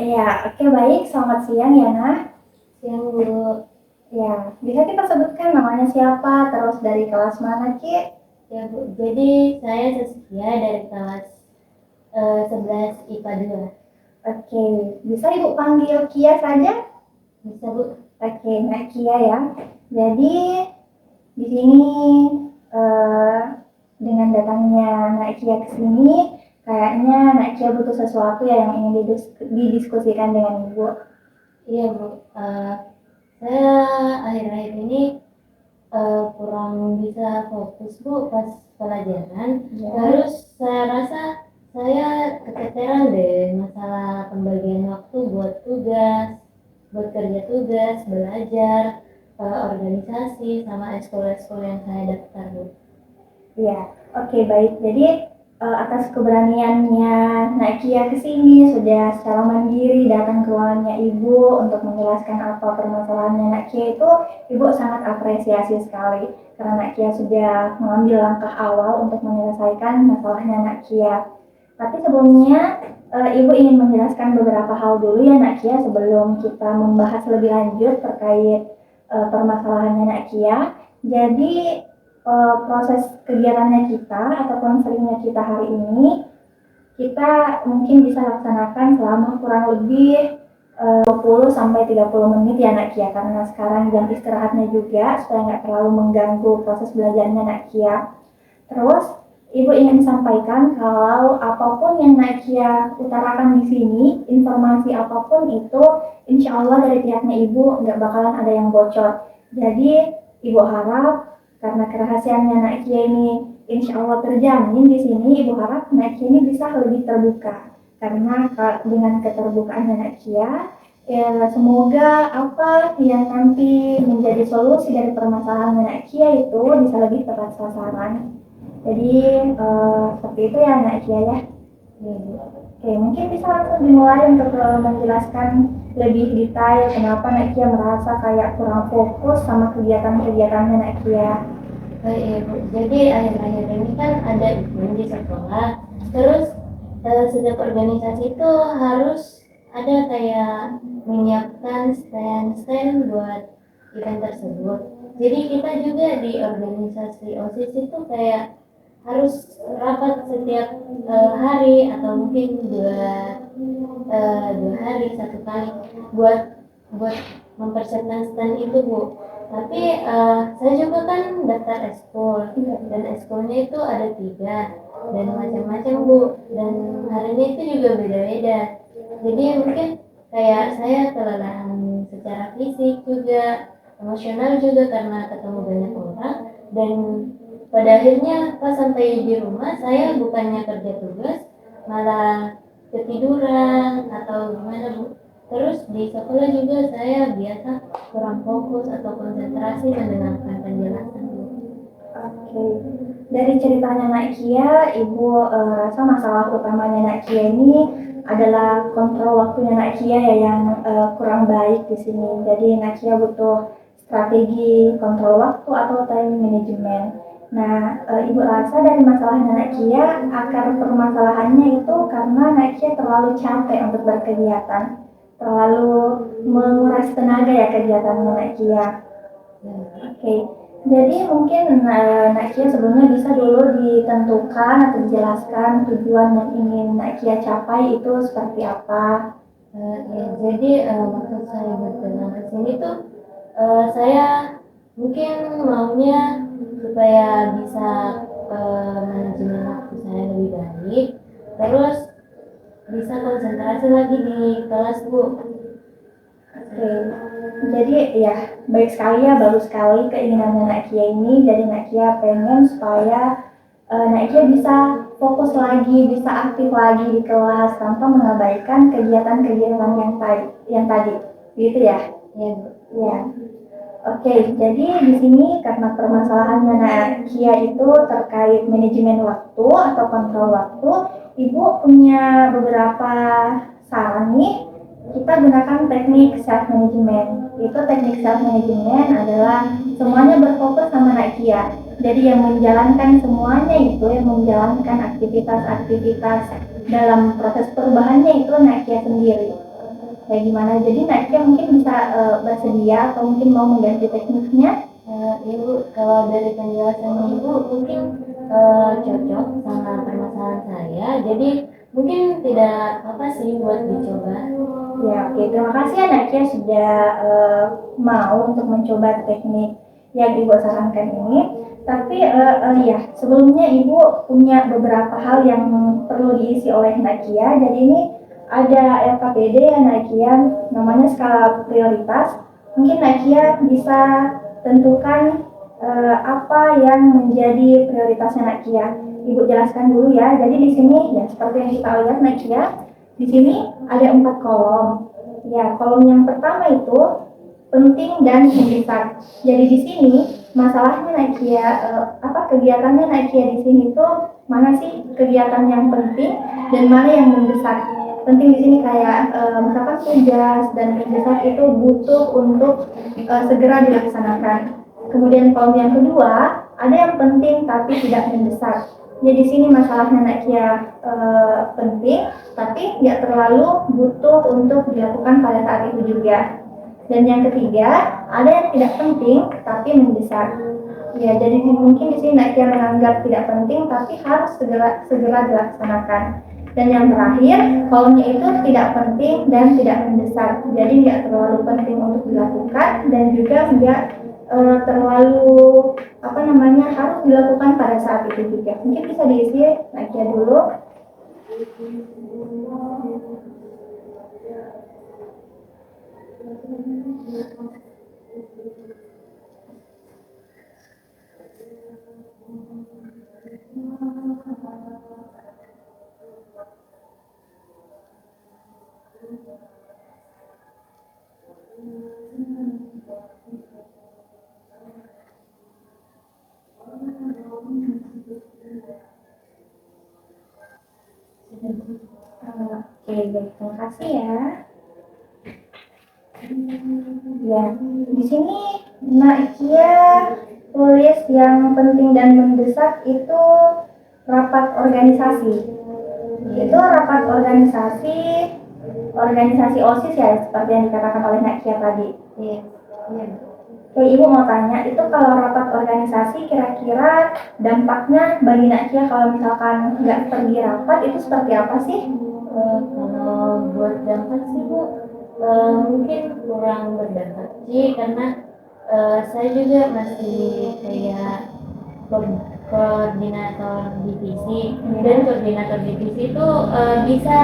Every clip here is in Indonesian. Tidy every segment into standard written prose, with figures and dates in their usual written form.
Iya, oke baik. Selamat siang ya, Nah. Siang Bu. Ya, bisa kita sebutkan namanya siapa, terus dari kelas mana, Ki? Ya Bu, jadi saya Saskia dari kelas 11 IPA 2. Oke, bisa Ibu panggil Kia saja? Bisa Bu? Oke, Nak Kia ya. Jadi di sini eh, dengan datangnya Nak Kia ke sini, kayaknya Nak Kia butuh sesuatu ya yang ingin didiskusikan dengan Ibu. Iya Bu, saya akhir-akhir ini kurang bisa fokus Bu pas pelajaran. Ya. Terus saya rasa saya keteteran deh masalah pembagian waktu buat tugas, buat kerja tugas, belajar, organisasi, sama ekskul-ekskul yang saya daftar Bu. Iya, oke baik. Jadi atas keberaniannya Nakia ke sini sudah secara mandiri datang ke ruangannya Ibu untuk menjelaskan apa permasalahannya Nakia itu, Ibu sangat apresiasi sekali karena Nakia sudah mengambil langkah awal untuk menyelesaikan masalahnya Nakia. Tapi sebelumnya Ibu ingin menjelaskan beberapa hal dulu ya Nakia sebelum kita membahas lebih lanjut terkait permasalahannya Nakia. Jadi proses kegiatannya kita atau konselingnya kita hari ini kita mungkin bisa laksanakan selama kurang lebih 20 sampai 30 menit ya Nak Kia, karena sekarang jam istirahatnya juga supaya nggak terlalu mengganggu proses belajarnya Nak Kia. Terus Ibu ingin sampaikan kalau apapun yang Nak Kia utarakan di sini, informasi apapun itu insya Allah dari pihaknya Ibu nggak bakalan ada yang bocor. Jadi Ibu harap karena kerahasiaannya Nakia ini insya Allah terjamin di sini, Ibu harap Nakia ini bisa lebih terbuka. Karena dengan keterbukaannya Nakia, ya semoga apa yang nanti menjadi solusi dari permasalahan Nakia itu bisa lebih tepat sasaran. Jadi seperti itu ya Nakia ya. Oke, mungkin bisa langsung dimulai untuk menjelaskan lebih detail kenapa Nakia merasa kayak kurang fokus sama kegiatan-kegiatannya Nakia. Baik ya Bu, jadi akhir-akhir ini kan ada event di sekolah, terus setiap organisasi itu harus ada kayak menyiapkan stand-stand buat event tersebut. Jadi kita juga di organisasi OSIS itu kayak harus rapat setiap hari atau mungkin dua hari satu kali buat buat mempersiapkan stand itu Bu. Tapi saya juga kan daftar ekskul dan ekskulnya itu ada 3 dan macam-macam Bu, dan harinya itu juga beda-beda. Jadi mungkin kayak saya kelelahan secara fisik juga, emosional juga karena ketemu banyak orang, dan pada akhirnya pas sampai di rumah saya bukannya kerja tugas malah ketiduran atau gimana Bu. Terus di sekolah juga saya biasa kurang fokus atau konsentrasi mendengarkan penjelasan Bu. Oke, dari ceritanya Nakia, Ibu rasa masalah utamanya Nakia ini adalah kontrol waktunya Nakia ya yang kurang baik di sini. Jadi Nakia butuh strategi kontrol waktu atau time management. Nah, Ibu rasa dari masalahnya Nakia, akar permasalahannya itu karena Nakia terlalu capek untuk berkegiatan, terlalu menguras tenaga ya kegiatannya Nakia. Oke, jadi mungkin Nakia sebelumnya bisa dulu ditentukan atau dijelaskan tujuan yang ingin Nakia capai itu seperti apa. Ya, jadi maksud saya berjalan ke sini tuh saya mungkin maunya supaya bisa manajemen waktu saya lebih baik, terus bisa konsentrasi lagi di kelas Bu. Oke, jadi ya baik sekali ya, bagus sekali keinginannya Nakia ini. Jadi Nakia pengen supaya Nakia bisa fokus lagi, bisa aktif lagi di kelas tanpa mengabaikan kegiatan-kegiatan yang tadi, gitu ya? Ya Bu. Ya. Oke, jadi di sini karena permasalahannya Nakia itu terkait manajemen waktu atau kontrol waktu, Ibu punya beberapa saran nih. Kita gunakan teknik self management. Itu teknik self management adalah semuanya berfokus sama Nakia. Jadi yang menjalankan semuanya itu, yang menjalankan aktivitas-aktivitas dalam proses perubahannya itu Nakia sendiri. kayak gimana. Jadi Nakia mungkin bisa bersedia atau mungkin mau mengganti tekniknya. Ibu, kalau dari penjelasan Ibu mungkin cocok sama permasalahan saya, jadi mungkin tidak apa sih buat dicoba. Ya, oke. Terima kasih ya Nakia sudah mau untuk mencoba teknik yang Ibu sarankan ini. Tapi ya, sebelumnya Ibu punya beberapa hal yang perlu diisi oleh Nakia. Jadi ini ada LKPD ya Nakia, namanya skala prioritas. Mungkin Nakia bisa tentukan apa yang menjadi prioritasnya Nakia. Ibu jelaskan dulu ya. Jadi di sini ya seperti yang kita lihat Nakia, di sini ada 4 kolom. Ya, kolom yang pertama itu penting dan mendesak. Jadi di sini masalahnya Nakia apa kegiatannya Nakia di sini tuh mana sih kegiatan yang penting dan mana yang mendesak. Penting di sini kayak misalkan tugas dan mendesak itu butuh untuk segera dilaksanakan. Kemudian kolom yang kedua ada yang penting tapi tidak mendesak. Ya di sini masalahnya Nakia penting tapi nggak terlalu butuh untuk dilakukan pada saat itu juga. Dan yang ketiga, ada yang tidak penting tapi mendesak. Ya, jadi mungkin di sini Nakia menganggap tidak penting tapi harus segera dilaksanakan. Dan yang terakhir, kolomnya itu tidak penting dan tidak mendesak. Jadi nggak terlalu penting untuk dilakukan dan juga nggak terlalu apa namanya harus dilakukan pada saat itu juga. Mungkin bisa diisi Nakia dulu. Oke, baik, terima kasih ya. Ya, di sini Nakia tulis yang penting dan mendesak itu rapat organisasi. Itu rapat organisasi OSIS ya, seperti yang dikatakan oleh Nakia tadi. Iya. Oke, Ibu mau tanya, itu kalau rapat organisasi kira-kira dampaknya bagi Nakia kalau misalkan nggak pergi rapat itu seperti apa sih? Kalau buat dampak sih Bu, mungkin kurang berdampak sih karena saya juga masih kayak koordinator divisi dan koordinator divisi itu bisa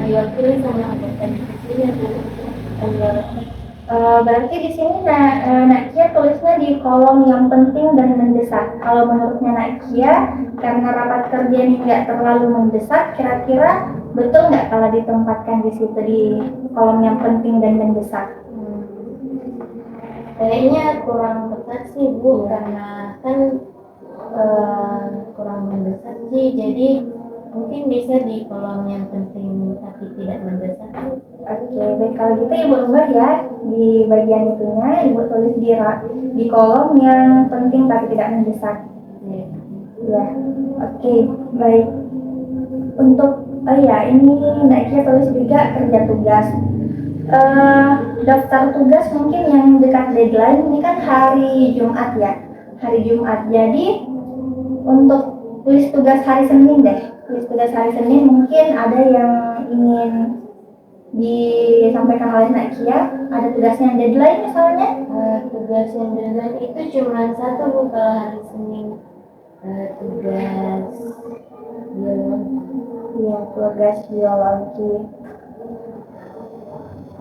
diwakili sama anggota divisinya Bu. Berarti di sini Nakia tulisnya di kolom yang penting dan mendesak. Kalau menurutnya Nakia, karena rapat kerja ini nggak terlalu mendesak, kira-kira betul nggak kalau ditempatkan di situ di kolom yang penting dan mendesak? Kayaknya kurang tepat sih Bu, karena kan kurang mendesak sih, jadi mungkin bisa di kolom yang penting tapi tidak mendesak. Oke, baik kalau gitu Ibu ubah ya di bagian itunya, Ibu tulis di kolom yang penting tapi tidak mendesak. Ya, oke, baik. Untuk ini Nakia tulis juga kerja tugas. Daftar tugas mungkin yang dekat deadline ini kan hari Jumat ya, hari Jumat. Jadi untuk tulis tugas hari Senin deh. Tulis tugas hari Senin mungkin ada yang ingin disampaikan oleh Nakia, ada tugasnya yang deadline misalnya. Tugas yang deadline itu cuma satu Bu kalau hari Senin, tugas biologi. Iya, tugas biologi.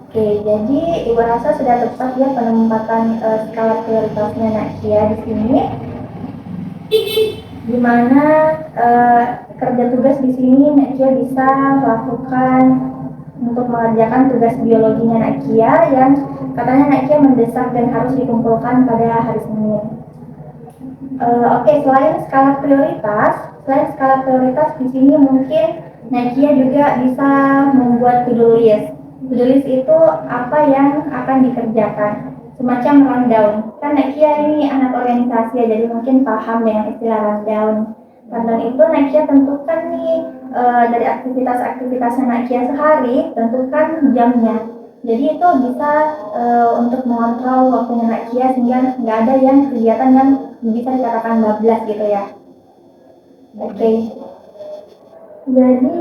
Oke, jadi Ibu rasa sudah tepat ya penempatan skala prioritasnya Nakia di sini. Di mana kerja tugas di sini Nakia bisa lakukan untuk mengerjakan tugas biologinya Nakia yang katanya Nakia mendesak dan harus dikumpulkan pada hari Senin. Oke, selain skala prioritas di sini mungkin Nakia juga bisa membuat to-do list. To-do list itu apa yang akan dikerjakan, semacam rundown. Kan Nakia ini anak organisasi ya, jadi mungkin paham dengan istilah rundown. Rundown itu Nakia tentukan nih dari aktivitas-aktivitasnya Nakia sehari, tentukan jamnya. Jadi itu bisa untuk mengontrol waktunya Nakia sehingga nggak ada yang kegiatan yang bisa dikatakan bablas gitu ya. Oke. Jadi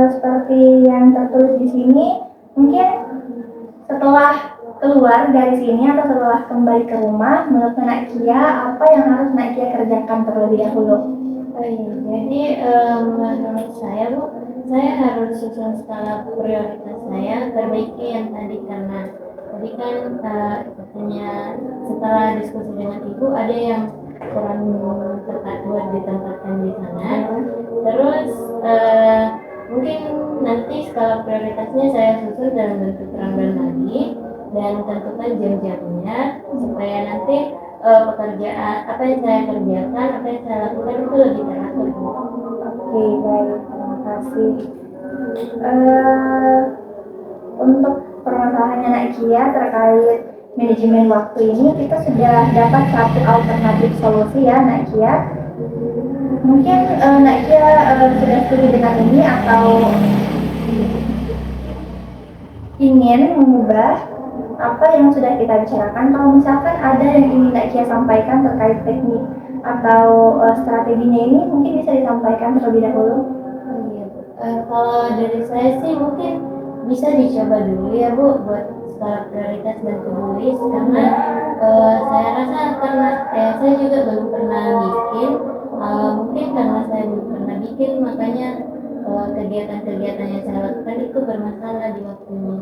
seperti yang tertulis di sini, mungkin setelah keluar dari sini atau setelah kembali ke rumah, menurut Nakia apa yang harus Nakia kerjakan terlebih dahulu? Oh iya, jadi menurut saya Bu, saya harus susun skala prioritas saya, perbaiki yang tadi karena tadi kan katanya setelah diskusi dengan Ibu ada yang kurang tepat buat ditempatkan di sana. Terus mungkin nanti skala prioritasnya saya susun dalam bentuk rundown lagi dan tentukan jam-jamnya supaya nanti pekerjaan apa yang saya kerjakan, apa yang saya lakukan itu lebih teratur. Oke, baik, terima kasih. Untuk permasalahannya Nakia terkait manajemen waktu ini, kita sudah dapat satu alternatif solusi ya Nakia. Mungkin Nakia sudah setuju dengan ini atau ingin mengubah apa yang sudah kita bicarakan. Kalau misalkan ada yang ingin Nakia sampaikan terkait teknik atau strateginya ini, mungkin bisa disampaikan terlebih dahulu. Kalau dari saya sih mungkin bisa dicoba dulu ya Bu buat skala prioritas dan to-do karena saya rasa karena saya juga belum pernah bikin, mungkin karena saya belum pernah bikin makanya kegiatan-kegiatan yang saya lakukan itu bermasalah di waktunya.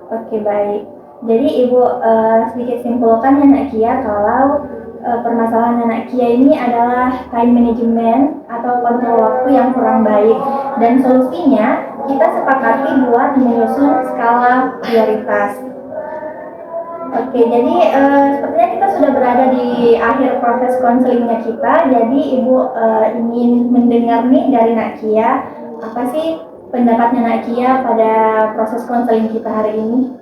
Oke, baik. Jadi Ibu sedikit simpulkan ya Nakia kalau permasalahan Nakia ini adalah time management atau kontrol waktu yang kurang baik, dan solusinya kita sepakati buat menyusun skala prioritas. Oke, jadi sepertinya kita sudah berada di akhir proses konselingnya kita. Jadi Ibu ingin mendengar nih dari Nakia, apa sih pendapatnya Nakia pada proses konseling kita hari ini?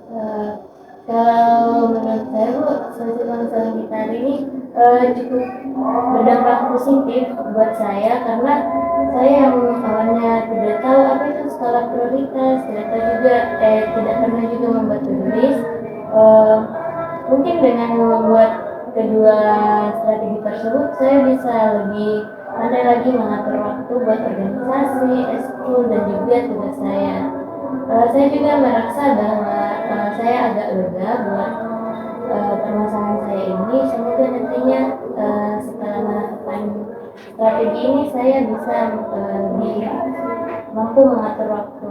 Kalau menurut saya Bu, sesi konseling kita hari ini cukup berdampak positif buat saya karena saya yang awalnya tidak tahu apa itu skala prioritas, tidak tahu juga tidak pernah juga membuat to-do. Mungkin dengan membuat kedua strategi tersebut saya bisa lebih pandai lagi mengatur waktu buat organisasi, eskul dan juga tugas saya. Saya juga merasa bahwa saya agak lega buat permasalahan saya ini. Semoga nantinya setelah melakukan strategi ini saya bisa lebih mampu mengatur waktu.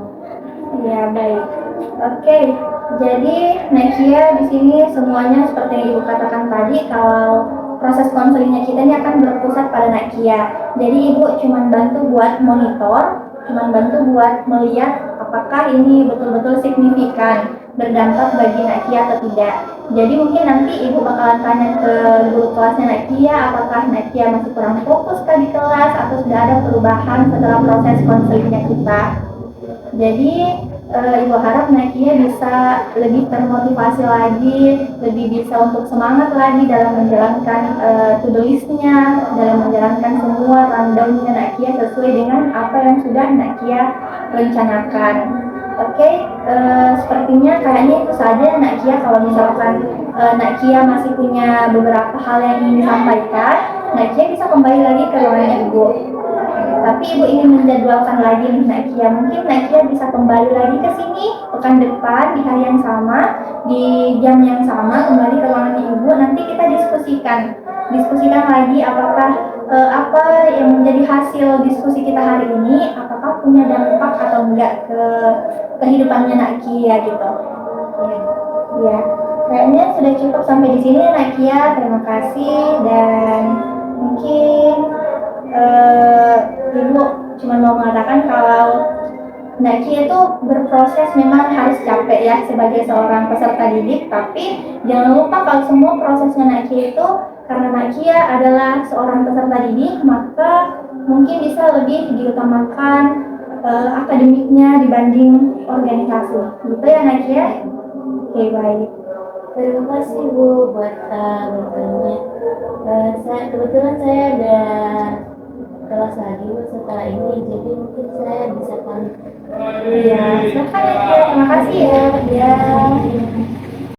Ya, baik. Oke, jadi Nakia di sini semuanya seperti yang Ibu katakan tadi, kalau proses konselingnya kita ini akan berpusat pada Nakia. Jadi Ibu cuma bantu buat monitor, cuma bantu buat melihat apakah ini betul-betul signifikan berdampak bagi Nakia atau tidak. Jadi mungkin nanti Ibu bakalan tanya ke guru kelasnya Nakia, apakah Nakia masih kurang fokus kah di kelas atau sudah ada perubahan setelah proses konselingnya kita. Jadi Ibu harap Nakia bisa lebih termotivasi lagi, lebih bisa untuk semangat lagi dalam menjalankan to-do list-nya, dalam menjalankan semua rundown-nya Nakia sesuai dengan apa yang sudah Nakia rencanakan. Oke, sepertinya kayaknya itu saja Nakia. Kalau misalkan Nakia masih punya beberapa hal yang ingin disampaikan, Nakia bisa kembali lagi ke ruangan Ibu. Tapi Ibu ingin menjadwalkan lagi nih Nakia, mungkin Nakia bisa kembali lagi ke sini pekan depan di hari yang sama, di jam yang sama, kembali ke ruangan Ibu. Nanti kita diskusikan lagi apakah apa yang menjadi hasil diskusi kita hari ini, apakah punya dampak atau enggak ke kehidupannya Nakia gitu. Ya, kayaknya sudah cukup sampai di sini Nakia. Terima kasih, dan mungkin Ibu cuma mau mengatakan kalau Nakia itu berproses memang harus capek ya sebagai seorang peserta didik, tapi jangan lupa kalau semua prosesnya Nakia itu karena Nakia adalah seorang peserta didik, maka mungkin bisa lebih diutamakan akademiknya dibanding organisasi. Gitu ya Nakia? Oke, baik. Terima kasih Bu buat bantuannya. Kebetulan saya ada kelas lagi setelah ini, jadi mungkin saya bisa pamit. Iya, silakan ya, Kia. Terima kasih ya. Ya.